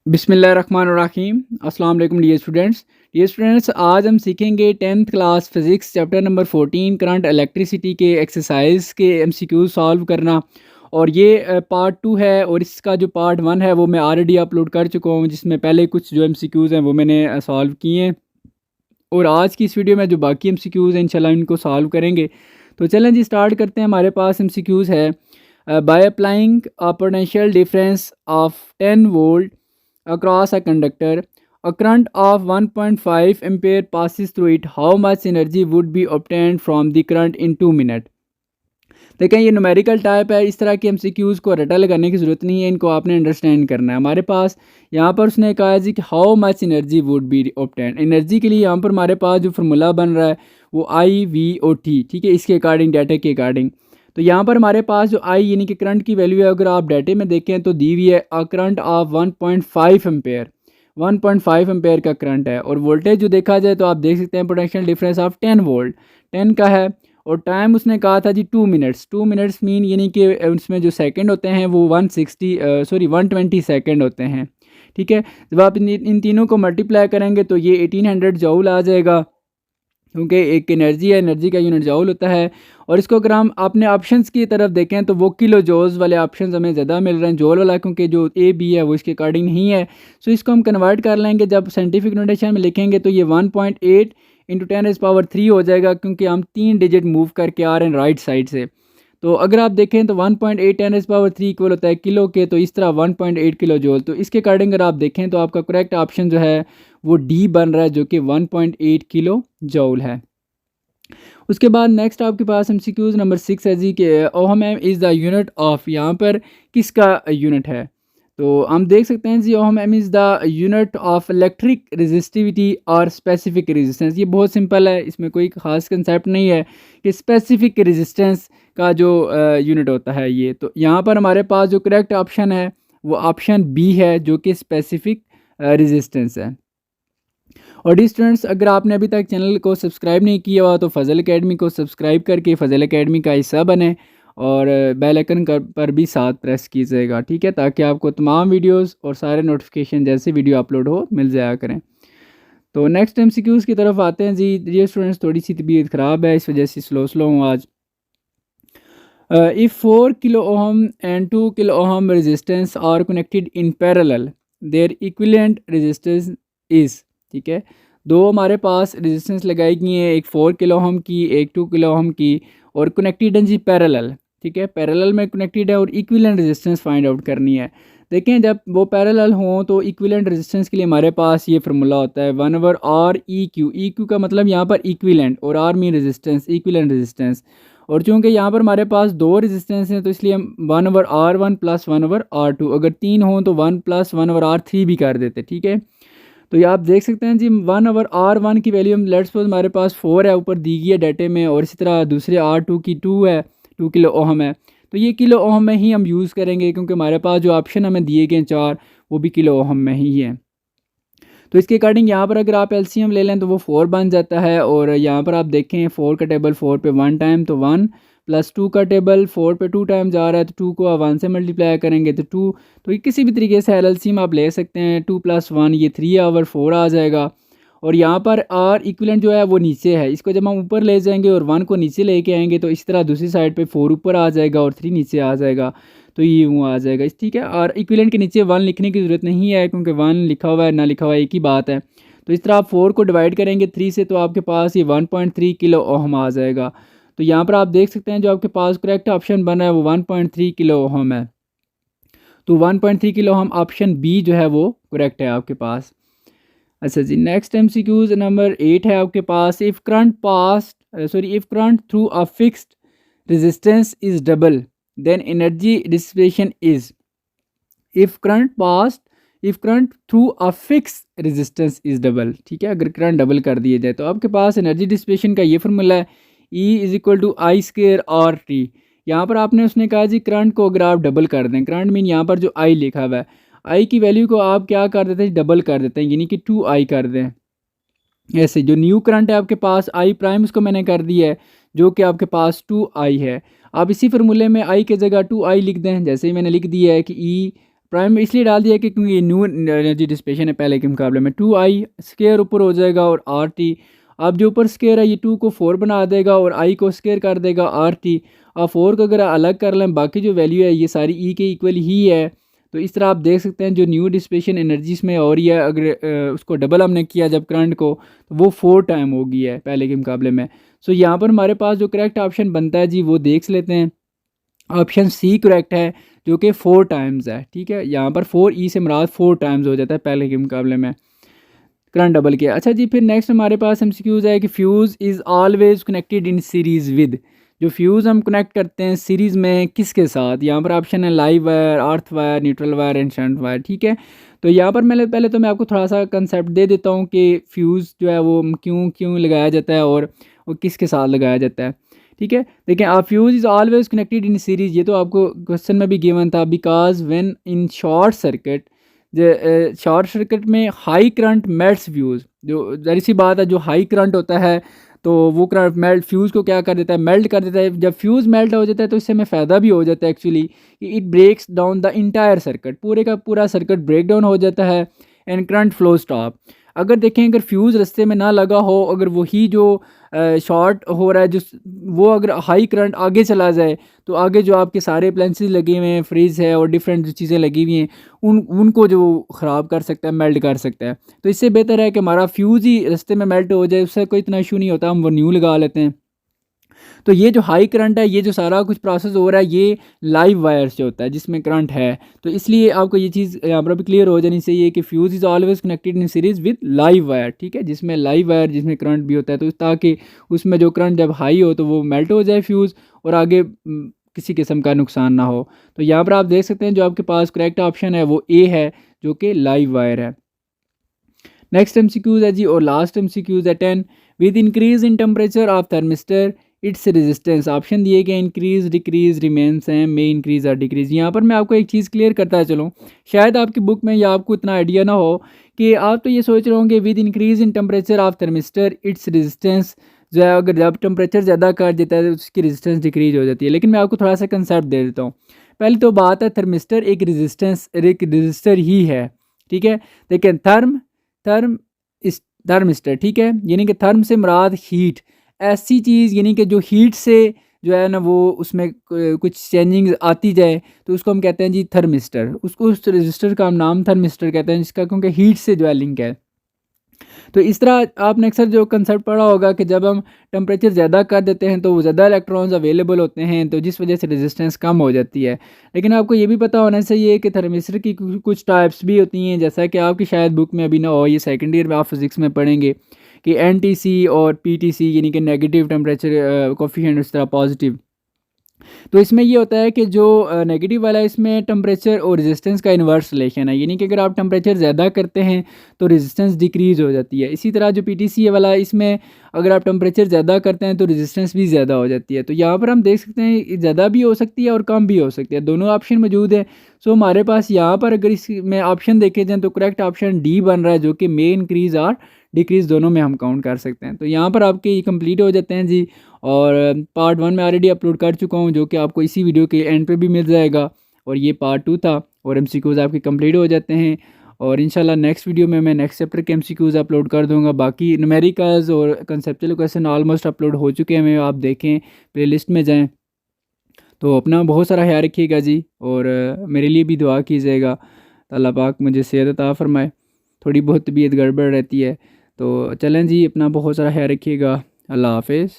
बिस्मिल्लाहिर्रहमानिर्रहीम। अस्सलाम वालेकुम डियर स्टूडेंट्स, आज हम सीखेंगे 10th class physics chapter number 14 current electricity के एक्सरसाइज के एमसीक्यू सॉल्व करना। और ये पार्ट 2 है और इसका जो पार्ट 1 है वो मैं ऑलरेडी अपलोड कर चुका हूँ, जिसमें पहले कुछ जो एमसीक्यूज़ हैं वो मैंने सॉल्व किए हैं। और आज की इस वीडियो में जो बाकी एमसीक्यूज़ हैं इंशाल्लाह इनको सॉल्व करेंगे। तो चलें जी, स्टार्ट करते हैं। हमारे पास एमसीक्यूज़ है by applying a potential difference of 10 volt across a conductor, a current of 1.5 ampere passes through it. How much energy would be obtained from the current in 2 minutes? देखें, ये numerical type है। इस तरह के MCQs को रटा लगाने की ज़रूरत नहीं है, इनको आपने अंडरस्टैंड करना है। हमारे पास यहाँ पर उसने कहा है जी कि how much energy would be obtained. Energy के लिए यहाँ पर हमारे पास जो फार्मूला बन रहा है वो I/V/O/T, ठीक है, इसके अकॉर्डिंग, डाटा के अकॉर्डिंग। तो यहाँ पर हमारे पास जो आई यानी कि करंट की वैल्यू है, अगर आप डाटे में देखें तो दी हुई है a current of 1.5 ampere. 1.5 ampere का करंट है। और वोल्टेज जो देखा जाए तो आप देख सकते हैं पोटेंशियल डिफरेंस ऑफ 10 वोल्ट 10 का है। और टाइम उसने कहा था जी 2 मिनट्स। 2 मिनट्स मीन यानी कि उसमें जो सेकंड होते हैं वो 120 सेकंड होते हैं, ठीक है। जब आप इन तीनों को मल्टीप्लाई करेंगे तो ये 1800 जूल आ जाएगा, क्योंकि एक एनर्जी है, एनर्जी का यूनिट जूल होता है। और इसको अगर हम अपने ऑप्शंस की तरफ देखें तो वो किलो जूल्स वाले ऑप्शंस हमें ज़्यादा मिल रहे हैं जूल वाला, क्योंकि जो ए बी है वो इसके अकॉर्डिंग नहीं है। सो इसको हम कन्वर्ट कर लेंगे। जब साइंटिफिक नोटेशन में लिखेंगे तो ये 1.8 इंटू 10⁻³ हो जाएगा, क्योंकि हम 3 डिजिट मूव करके आ रहे हैं राइट साइड से। तो अगर आप देखें तो 1.8 10⁻³ इक्वल होता है किलो के, तो इस तरह 1.8 किलो जूल। तो इसके अकॉर्डिंग अगर आप देखें तो आपका करेक्ट ऑप्शन जो है वो डी बन रहा है, जो कि 1.8 किलो जूल है। उसके बाद नेक्स्ट आपके पास एमसीक्यूज नंबर 6 है जी कि ohm is the unit of, यहाँ पर किसका यूनिट है। तो हम देख सकते हैं जी ohm is the unit of electric resistivity और स्पेसिफिक रेजिस्टेंस। ये बहुत सिंपल है, इसमें कोई ख़ास कंसेप्ट नहीं है कि स्पेसिफिक रेजिस्टेंस का जो यूनिट होता है ये। तो यहाँ पर हमारे पास जो करेक्ट ऑप्शन है वो ऑप्शन बी है, जो कि स्पेसिफिक रेजिस्टेंस है। और डी स्टूडेंट्स, अगर आपने अभी तक चैनल को सब्सक्राइब नहीं किया हुआ तो फ़ज़ल एकेडमी को सब्सक्राइब करके फ़ज़ल एकेडमी का हिस्सा बने और बेल आइकन पर भी साथ प्रेस कीजिएगा, ठीक है, ताकि आपको तमाम वीडियोस और सारे नोटिफिकेशन जैसे वीडियो अपलोड हो मिल जाया करें। तो नेक्स्ट एमसीक्यूज़ की तरफ आते हैं जी। ये स्टूडेंट्स, थोड़ी सी तबीयत ख़राब है, इस वजह से स्लो हूँ आज। If 4 kilo ohm and 2 kilo ohm resistance are connected in parallel, their equivalent resistance is, ठीक है। दो हमारे पास रेजिस्टेंस लगाई गई हैं, एक 4 किलो ओहम की, एक 2 किलो ओहम की, और कनेक्टेड है जी पैरेलल, ठीक है, पैरेलल में कनेक्टेड है और इक्विवेलेंट रेजिस्टेंस फाइंड आउट करनी है। देखें, जब वो पैरेलल हों तो इक्विवेलेंट रेजिस्टेंस के लिए हमारे पास ये फार्मूला होता है 1/r/EQ। EQ का मतलब यहाँ पर इक्विवेलेंट, और R mean resistance, equivalent resistance. और चूंकि यहाँ पर हमारे पास दो रेजिस्टेंस हैं तो इसलिए हम 1/r1 प्लस 1/r2, अगर तीन हों तो 1 प्लस 1/r3 भी कर देते, ठीक है। तो ये आप देख सकते हैं जी 1/r1 की वैल्यू हम लेट्स सपोज हमारे पास 4 है, ऊपर दी गई है डाटे में, और इसी तरह दूसरे R2 की 2 है, 2 किलो ओहम है। तो ये किलो ओहम में ही हम यूज़ करेंगे, क्योंकि हमारे पास जो ऑप्शन हमें दिए गए हैं 4 वो भी किलो ओहम में ही है। तो इसके अकॉर्डिंग यहाँ पर अगर आप एलसीएम ले लें तो वो 4 बन जाता है। और यहाँ पर आप देखें 4 का टेबल 4 पे 1 टाइम तो 1, प्लस 2 का टेबल 4 पे 2 टाइम जा रहा है तो 2 को आप 1 से मल्टीप्लाई करेंगे तो 2। तो ये किसी भी तरीके से एलसीएम आप ले सकते हैं। 2 + 1 ये 3/4 आ जाएगा। और यहाँ पर आर इक्विवेलेंट जो है वो नीचे है, इसको जब हम ऊपर ले जाएंगे और 1 को नीचे लेके आएंगे तो इस तरह दूसरी साइड पे 4 ऊपर आ जाएगा और 3 नीचे आ जाएगा। तो ये यूँ आ जाएगा, इस ठीक है। और इक्विवेलेंट के नीचे 1 लिखने की ज़रूरत नहीं है, क्योंकि 1 लिखा हुआ है ना लिखा हुआ है एक ही बात है। तो इस तरह आप 4 को डिवाइड करेंगे 3 से तो आपके पास ये 1.3 किलो ओहम आ जाएगा। तो यहाँ पर आप देख सकते हैं जो आपके पास करेक्ट ऑप्शन बना है वो 1.3 किलो ओहम है। तो 1.3 किलो ओहम ऑप्शन बी जो है वो करेक्ट है आपके पास। अच्छा जी, नेक्स्ट एमसीक्यूज नंबर 8 है आपके पास। If current through a fixed resistance is double then energy dissipation is. If current through a fix resistance is double, ठीक है, अगर करंट डबल कर दिए जाए तो आपके पास एनर्जी डिसिपेशन का ये फार्मूला है E = I²R/T। यहाँ पर आपने उसने कहा जी करंट को अगर आप डबल कर दें, करंट मीन यहाँ पर जो I लिखा हुआ है, I की वैल्यू को आप क्या कर देते हैं, डबल कर देते हैं, यानी कि 2I कर दें। ऐसे जो न्यू करंट है आपके पास I प्राइम, उसको मैंने कर दिया है जो कि आपके पास 2I है। आप इसी फार्मूले में I के जगह 2I लिख दें, जैसे ही मैंने लिख दिया है कि प्राइम इसलिए डाल दिया कि क्योंकि ये न्यू एनर्जी डिसिपेशन है पहले के मुकाबले में। 2i स्केयर ऊपर हो जाएगा और RT, अब जो ऊपर स्केयर है ये 2 को 4 बना देगा और i को स्केयर कर देगा RT। अब 4 को अगर अलग कर लें बाकी जो वैल्यू है ये सारी E के इक्वल ही है। तो इस तरह आप देख सकते हैं जो न्यू डिसिपेशन एनर्जीज में हो रही है, अगर उसको डबल हमने किया जब करंट को, तो वो 4 टाइम हो गई है पहले के मुकाबले में। सो यहाँ पर हमारे पास जो करेक्ट ऑप्शन बनता है जी वो देख लेते हैं। ऑप्शन सी करेक्ट है जो कि 4 टाइम्स है। ठीक है, यहाँ पर 4 से मुराद 4 टाइम्स हो जाता है पहले के मुकाबले में करंट डबल किया। अच्छा जी, फिर नेक्स्ट हमारे पास एमसीक्यूज है कि fuse is always connected in series with. जो फ्यूज़ हम कनेक्ट करते हैं सीरीज़ में किसके साथ, यहाँ पर ऑप्शन है live wire, earth wire, neutral wire and shunt wire. ठीक है, तो यहाँ पर मैंने पहले तो मैं आपको थोड़ा सा कंसेप्ट दे देता हूँ कि फ्यूज़ जो है वो क्यों क्यों लगाया जाता है और वो किसके साथ लगाया जाता है। ठीक है, देखिए आप fuse is always connected in series, ये तो आपको क्वेश्चन में भी गिवन था। Because when in short circuit, short circuit में हाई करंट मेल्ट्स फ्यूज़, जो जाहिर सी बात है जो हाई करंट होता है तो वो करंट मेल्ट फ्यूज़ को क्या कर देता है, मेल्ट कर देता है। जब फ्यूज़ मेल्ट हो जाता है तो इससे हमें फ़ायदा भी हो जाता है एक्चुअली कि it breaks down the entire circuit, पूरे का पूरा सर्किट ब्रेक डाउन हो जाता है एंड करंट फ्लो स्टॉप। अगर देखें अगर फ्यूज़ रास्ते में ना लगा हो, अगर वही जो शॉर्ट हो रहा है जो वो अगर हाई करंट आगे चला जाए तो आगे जो आपके सारे अप्लायंसेस लगे हुए हैं, फ्रिज है और डिफरेंट जो चीज़ें लगी हुई हैं उनको जो ख़राब कर सकता है, मेल्ट कर सकता है। तो इससे बेहतर है कि हमारा फ्यूज़ ही रास्ते में मेल्ट हो जाए, उससे कोई इतना इशू नहीं होता, हम वो न्यू लगा लेते हैं। तो ये जो हाई करंट है, ये जो सारा कुछ प्रोसेस हो रहा है ये लाइव वायर से होता है जिसमें करंट है। तो इसलिए आपको ये चीज़ यहाँ पर भी क्लियर हो जानी चाहिए कि fuse is always connected in series with live wire. ठीक है, जिसमें लाइव वायर जिसमें करंट भी होता है, तो ताकि उसमें जो करंट जब हाई हो तो वो मेल्ट हो जाए फ्यूज़ और आगे किसी किस्म का नुकसान ना हो। तो यहाँ पर आप देख सकते हैं जो आपके पास करेक्ट ऑप्शन है वो ए है जो कि लाइव वायर है। नेक्स्ट एमसीक्यूज है जी और लास्ट एमसीक्यूज है 10। With increase in temperature of thermistor its resistance, option दिए गए इंक्रीज डिक्रीज रिमेंस हैं, मे इंक्रीज और डिक्रीज। यहाँ पर मैं आपको एक चीज़ क्लियर करता चलूँ, शायद आपकी बुक में या आपको इतना आइडिया ना हो कि आप तो ये सोच रहे होंगे with increase in temperature of thermistor its resistance जो है अगर जब टेम्परेचर ज़्यादा कर देता है तो उसकी रेजिस्टेंस डिक्रीज हो जाती है। लेकिन मैं आपको थोड़ा सा कंसेप्ट दे देता हूँ। पहले तो बात है थर्मिस्टर एक रेजिस्टर ही है। ठीक है, लेकिन थर्म इस थर्मिस्टर, ठीक है, यानी कि थर्म से मुराद हीट, ऐसी चीज़ यानी कि जो हीट से जो है ना वो उसमें कुछ चेंजिंग आती जाए तो उसको हम कहते हैं जी थर्मिस्टर। उसको उस रजिस्टर का हम नाम थर्मिस्टर कहते हैं जिसका क्योंकि हीट से जो है लिंक है। तो इस तरह आपने अक्सर जो कंसेप्ट पढ़ा होगा कि जब हम टेम्परेचर ज़्यादा कर देते हैं तो वो ज़्यादा इलेक्ट्रॉन्स अवेलेबल होते हैं तो जिस वजह से रेजिस्टेंस कम हो जाती है। लेकिन आपको ये भी पता होना चाहिए कि थर्मिस्टर की कुछ टाइप्स भी होती हैं, जैसा कि आपकी शायद बुक में अभी ना हो, ये सेकेंड ईयर में आप फिज़िक्स में पढ़ेंगे कि NTC और PTC यानी कि नेगेटिव टेम्परेचर कोफिशिएंट, इस तरह पॉजिटिव। तो इसमें ये होता है कि जो नेगेटिव वाला है इसमें टेम्परेचर और रेजिस्टेंस का इन्वर्स रिलेशन है, यानी कि अगर आप टेम्परेचर ज़्यादा करते हैं तो रेजिस्टेंस डिक्रीज़ हो जाती है। इसी तरह जो PTC वाला है इसमें अगर आप टेम्परेचर ज़्यादा करते हैं तो रेजिस्टेंस भी ज़्यादा हो जाती है। तो यहाँ पर हम देख सकते हैं ज़्यादा भी हो सकती है और कम भी हो सकती है, दोनों ऑप्शन मौजूद है। सो हमारे पास यहाँ पर अगर इसमें ऑप्शन देखे जाएँ तो करेक्ट ऑप्शन डी बन रहा है जो कि मे इंक्रीज़ और डिक्रीज़ दोनों में हम काउंट कर सकते हैं। तो यहाँ पर आपके ये कंप्लीट हो जाते हैं जी। और पार्ट 1 में ऑलरेडी अपलोड कर चुका हूँ जो कि आपको इसी वीडियो के एंड पे भी मिल जाएगा, और ये पार्ट 2 था और MCQs आपके कंप्लीट हो जाते हैं। और इंशाल्लाह नेक्स्ट वीडियो में मैं नेक्स्ट चैप्टर के MCQs अपलोड कर दूंगा। बाकी न्यूमेरिकल्स और कंसेप्चुअल क्वेश्चन ऑलमोस्ट अपलोड हो चुके हैं, आप देखें प्लेलिस्ट में जाएँ। तो अपना बहुत सारा ख्याल रखिएगा जी और मेरे लिए भी दुआ कीजिएगा, अल्लाह पाक मुझे सेहत अता फरमाए। थोड़ी बहुत तबीयत गड़बड़ रहती है, तो चलें जी, अपना बहुत सारा ख्याल रखिएगा। अल्लाह हाफिज़।